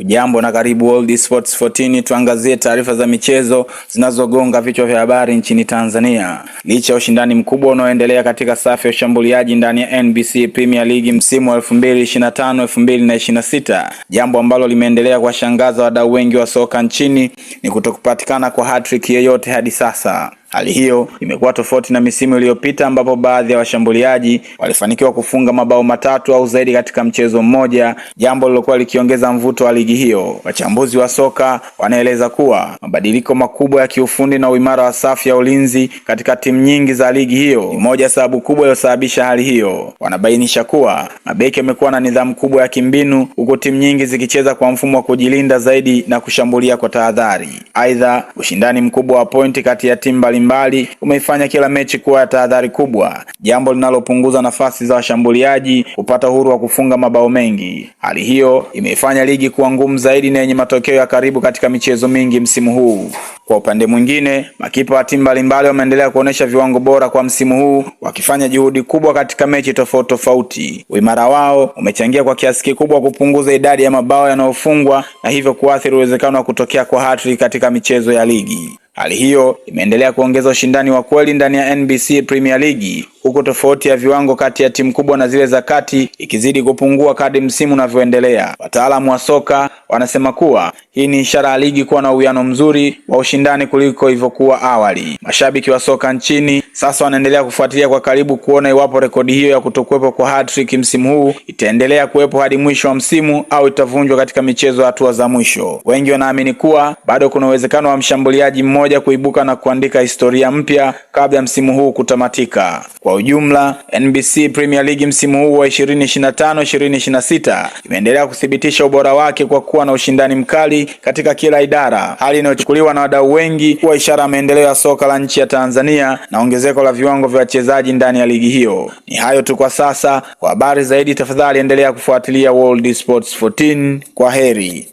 Ujambo na karibu World Sports 14, tuangazie taarifa za michezo zinazogonga vichwa vya habari nchini Tanzania. Licha ya ushindani mkubwa unaoendelea katika safu ya ushambuliaji ndani ya NBC Premier League msimu wa 2025-2026, jambo ambalo limeendelea kuwashangaza wadau wengi wa soka nchini ni kutokupatikana kwa hat-trick yeyote hadi sasa. Hali hiyo imekuwa tofauti na misimu iliyopita ambapo baadhi ya washambuliaji walifanikiwa kufunga mabao matatu au zaidi katika mchezo mmoja, jambo lilokuwa likiongeza mvuto wa ligi hiyo. Wachambuzi wa soka wanaeleza kuwa mabadiliko makubwa ya kiufundi na uimara wa safu ya ulinzi katika timu nyingi za ligi hiyo ni moja sababu kubwa iliyosababisha hali hiyo. Wanabainisha kuwa mabeki wamekuwa na nidhamu kubwa ya kimbinu, huku timu nyingi zikicheza kwa mfumo wa kujilinda zaidi na kushambulia kwa tahadhari. Aidha, ushindani mkubwa wa pointi kati ya timu mbalimbali umeifanya kila mechi kuwa ya tahadhari kubwa, jambo linalopunguza nafasi za washambuliaji kupata uhuru wa kufunga mabao mengi. Hali hiyo imeifanya ligi kuwa ngumu zaidi na yenye matokeo ya karibu katika michezo mingi msimu huu. Kwa upande mwingine, makipa wa timu mbalimbali wameendelea kuonesha viwango bora kwa msimu huu, wakifanya juhudi kubwa katika mechi tofauti tofauti. Uimara wao umechangia kwa kiasi kikubwa kupunguza idadi ya mabao yanayofungwa na hivyo kuathiri uwezekano wa kutokea kwa hat-trick katika michezo ya ligi. Hali hiyo imeendelea kuongeza ushindani wa kweli ndani ya NBC Premier League, huku tofauti ya viwango kati ya timu kubwa na zile za kati ikizidi kupungua kadri msimu unavyoendelea. Wataalamu wa soka wanasema kuwa hii ni ishara ya ligi kuwa na uwiano mzuri wa ushindani kuliko ilivyokuwa awali. Mashabiki wa soka nchini sasa wanaendelea kufuatilia kwa karibu kuona iwapo rekodi hiyo ya kutokuwepo kwa hat-trick msimu huu itaendelea kuwepo hadi mwisho wa msimu au itavunjwa katika michezo hatua za mwisho. Wengi wanaamini kuwa bado kuna uwezekano wa mshambuliaji mmoja kuibuka na kuandika historia mpya kabla ya msimu huu kutamatika. Kwa ujumla, NBC Premier League msimu huu wa 2025-2026 imeendelea kuthibitisha ubora wake kwa kuwa na ushindani mkali katika kila idara, hali inayochukuliwa na wadau wengi kuwa ishara ya maendeleo ya soka la nchi ya Tanzania na ongezeko la viwango vya wachezaji ndani ya ligi hiyo. Ni hayo tu kwa sasa. Kwa habari zaidi, tafadhali endelea kufuatilia World Sports 14. Kwa heri.